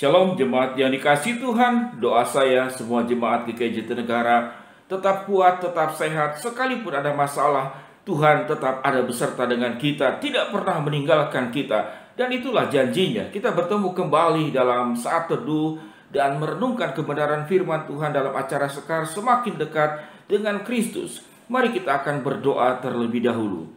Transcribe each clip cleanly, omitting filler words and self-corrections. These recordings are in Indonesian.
Shalom jemaat yang dikasihi Tuhan, doa saya semua jemaat GKI Jatinegara tetap kuat, tetap sehat, sekalipun ada masalah, Tuhan tetap ada beserta dengan kita, tidak pernah meninggalkan kita. Dan itulah janjinya, kita bertemu kembali dalam saat teduh dan merenungkan kebenaran firman Tuhan dalam acara Sekar Semakin Dekat dengan Kristus. Mari kita akan berdoa terlebih dahulu.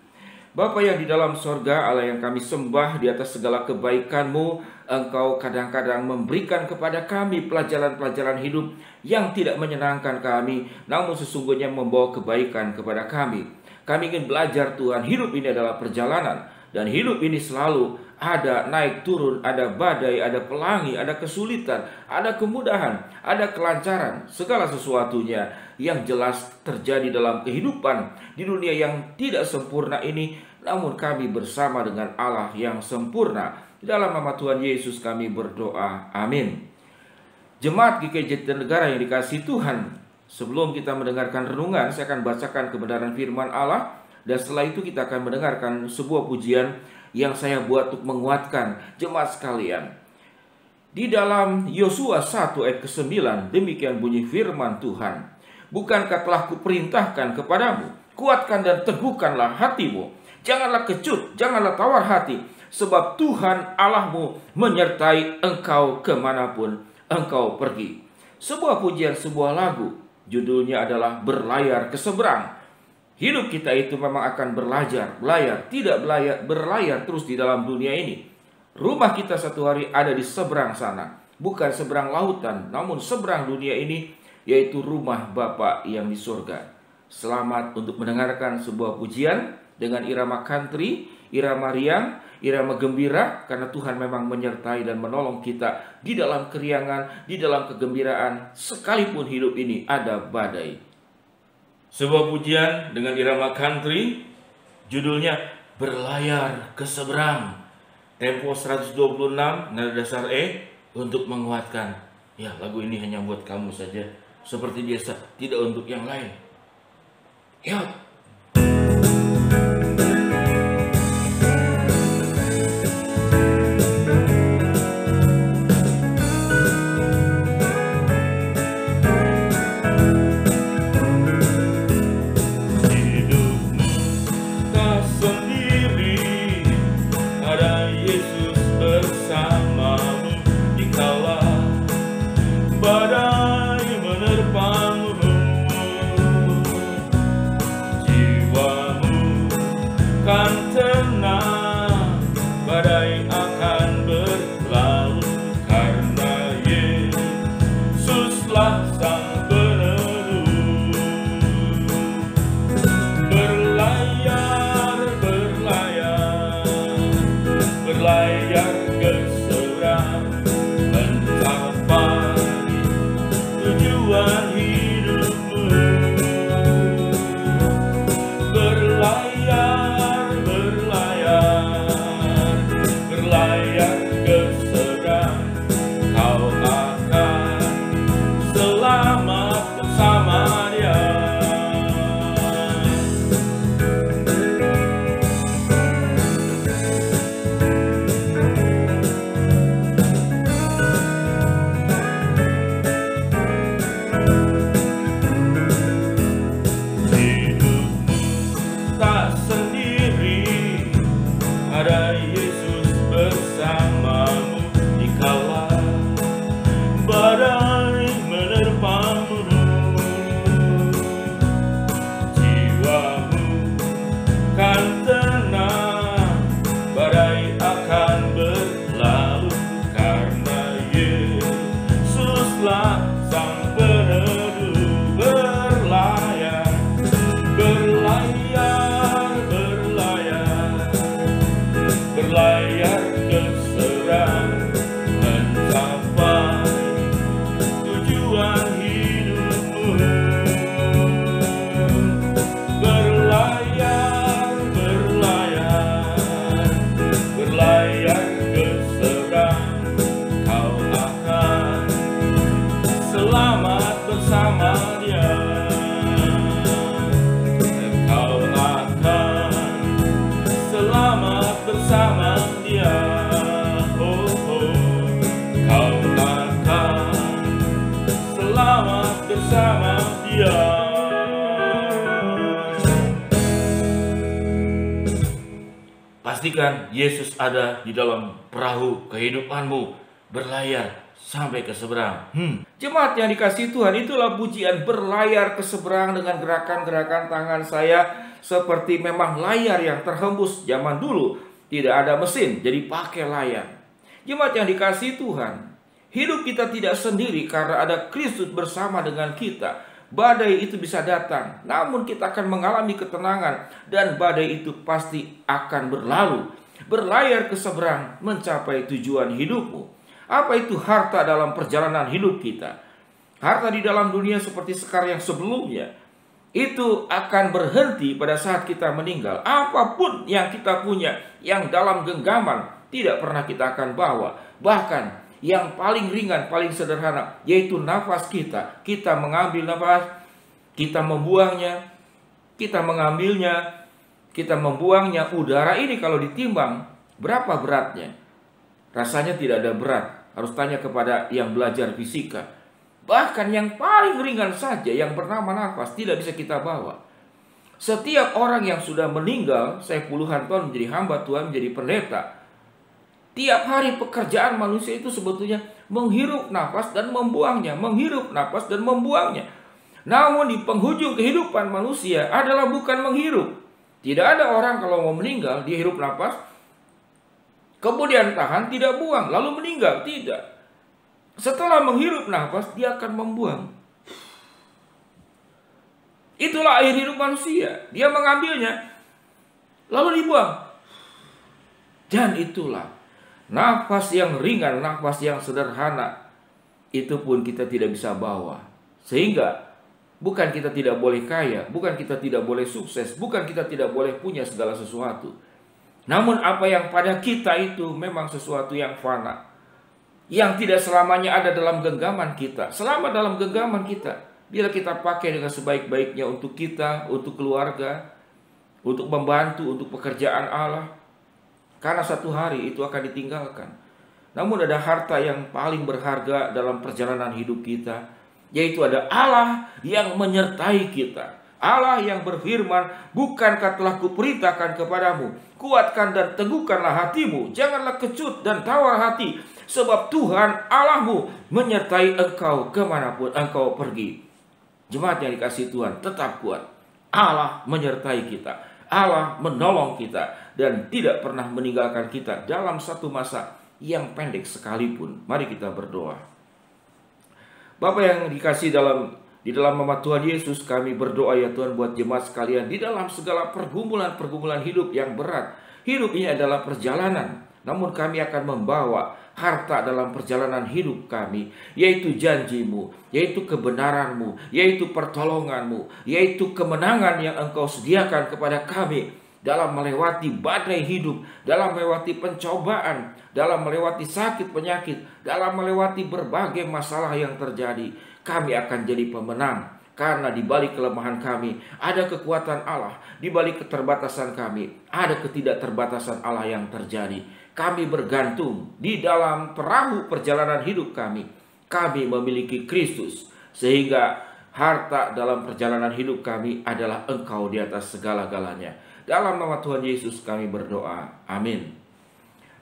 Bapa yang di dalam sorga, Allah yang kami sembah, di atas segala kebaikan-Mu, Engkau kadang-kadang memberikan kepada kami pelajaran-pelajaran hidup yang tidak menyenangkan kami, namun sesungguhnya membawa kebaikan kepada kami. Kami ingin belajar Tuhan, hidup ini adalah perjalanan, dan hidup ini selalu ada naik turun, ada badai, ada pelangi, ada kesulitan, ada kemudahan, ada kelancaran, segala sesuatunya yang jelas terjadi dalam kehidupan di dunia yang tidak sempurna ini. Namun kami bersama dengan Allah yang sempurna. Dalam nama Tuhan Yesus kami berdoa, amin. Jemaat GKI Jatinegara yang dikasihi Tuhan, sebelum kita mendengarkan renungan, saya akan bacakan kebenaran firman Allah, dan setelah itu kita akan mendengarkan sebuah pujian yang saya buat untuk menguatkan jemaat sekalian. Di dalam Yosua 1 ayat ke-9, demikian bunyi firman Tuhan. Bukankah telah kuperintahkan kepadamu, kuatkan dan teguhkanlah hatimu, janganlah kecut, janganlah tawar hati, sebab Tuhan Allahmu menyertai engkau kemanapun engkau pergi. Sebuah pujian, sebuah lagu, judulnya adalah Berlayar ke Seberang. Hidup kita itu memang akan berlayar, tidak berlayar terus di dalam dunia ini. Rumah kita satu hari ada di seberang sana, bukan seberang lautan, namun seberang dunia ini, yaitu rumah Bapa yang di surga. Selamat untuk mendengarkan sebuah pujian dengan irama country, irama riang, irama gembira, karena Tuhan memang menyertai dan menolong kita di dalam keriangan, di dalam kegembiraan, sekalipun hidup ini ada badai. Sebuah pujian dengan irama country, judulnya Berlayar ke Seberang. Tempo 126, nada dasar E, untuk menguatkan. Ya, lagu ini hanya buat kamu saja, seperti biasa, tidak untuk yang lain. Ya. bersama dia. Oh, oh, kau bersama Dia. Pastikan Yesus ada di dalam perahu kehidupanmu, berlayar sampai ke seberang. Jemaat yang dikasihi Tuhan, itulah pujian berlayar ke seberang dengan gerakan-gerakan tangan saya seperti memang layar yang terhembus. Zaman dulu tidak ada mesin, jadi pakai layar. Jemaat yang dikasihi Tuhan, hidup kita tidak sendiri karena ada Kristus bersama dengan kita. Badai itu bisa datang, namun kita akan mengalami ketenangan dan badai itu pasti akan berlalu. Berlayar ke seberang mencapai tujuan hidupmu. Apa itu harta dalam perjalanan hidup kita? Harta di dalam dunia seperti sekarang yang sebelumnya, itu akan berhenti pada saat kita meninggal. Apapun yang kita punya, yang dalam genggaman, tidak pernah kita akan bawa. Bahkan yang paling ringan, paling sederhana, yaitu nafas kita. Kita mengambil nafas, kita membuangnya, kita mengambilnya, kita membuangnya. Udara ini kalau ditimbang, berapa beratnya? Rasanya tidak ada berat. Harus tanya kepada yang belajar fisika. Bahkan yang paling ringan saja yang bernama nafas tidak bisa kita bawa. Setiap orang yang sudah meninggal, saya puluhan tahun menjadi hamba Tuhan, menjadi pendeta. Tiap hari pekerjaan manusia itu sebetulnya menghirup nafas dan membuangnya, menghirup nafas dan membuangnya. Namun di penghujung kehidupan manusia adalah bukan menghirup. Tidak ada orang kalau mau meninggal, dia hirup nafas, kemudian tahan, tidak buang, lalu meninggal. Tidak. Setelah menghirup nafas, dia akan membuang. Itulah air hidup manusia. Dia mengambilnya, lalu dibuang. Dan itulah nafas yang ringan, nafas yang sederhana. Itu pun kita tidak bisa bawa. Sehingga bukan kita tidak boleh kaya, bukan kita tidak boleh sukses, bukan kita tidak boleh punya segala sesuatu. Namun apa yang pada kita itu memang sesuatu yang fana, yang tidak selamanya ada dalam genggaman kita. Selama dalam genggaman kita, bila kita pakai dengan sebaik-baiknya untuk kita, untuk keluarga, untuk membantu, untuk pekerjaan Allah, karena satu hari itu akan ditinggalkan. Namun ada harta yang paling berharga dalam perjalanan hidup kita, yaitu ada Allah yang menyertai kita. Allah yang berfirman, bukankah telah kuperintahkan kepadamu, kuatkan dan teguhkanlah hatimu, janganlah kecut dan tawar hati, sebab Tuhan Allahmu menyertai engkau kemanapun engkau pergi. Jemaat yang dikasihi Tuhan, tetap kuat. Allah menyertai kita, Allah menolong kita, dan tidak pernah meninggalkan kita dalam satu masa yang pendek sekalipun. Mari kita berdoa. Bapa yang dikasihi di dalam nama Tuhan Yesus, kami berdoa ya Tuhan buat jemaat sekalian di dalam segala pergumulan hidup yang berat. Hidup ini adalah perjalanan, namun kami akan membawa harta dalam perjalanan hidup kami, yaitu janji-Mu, yaitu kebenaran-Mu, yaitu pertolongan-Mu, yaitu kemenangan yang Engkau sediakan kepada kami dalam melewati badai hidup, dalam melewati pencobaan, dalam melewati sakit penyakit, dalam melewati berbagai masalah yang terjadi. Kami akan jadi pemenang, karena di balik kelemahan kami ada kekuatan Allah, di balik keterbatasan kami ada ketidakterbatasan Allah yang terjadi. Kami bergantung di dalam perahu perjalanan hidup kami. Kami memiliki Kristus, sehingga harta dalam perjalanan hidup kami adalah Engkau di atas segala-galanya. Dalam nama Tuhan Yesus kami berdoa. Amin.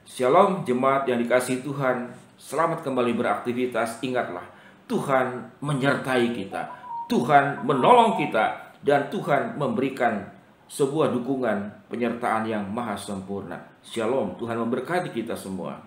Shalom jemaat yang dikasihi Tuhan. Selamat kembali beraktivitas. Ingatlah, Tuhan menyertai kita, Tuhan menolong kita, dan Tuhan memberikan sebuah dukungan penyertaan yang maha sempurna. Shalom, Tuhan memberkati kita semua.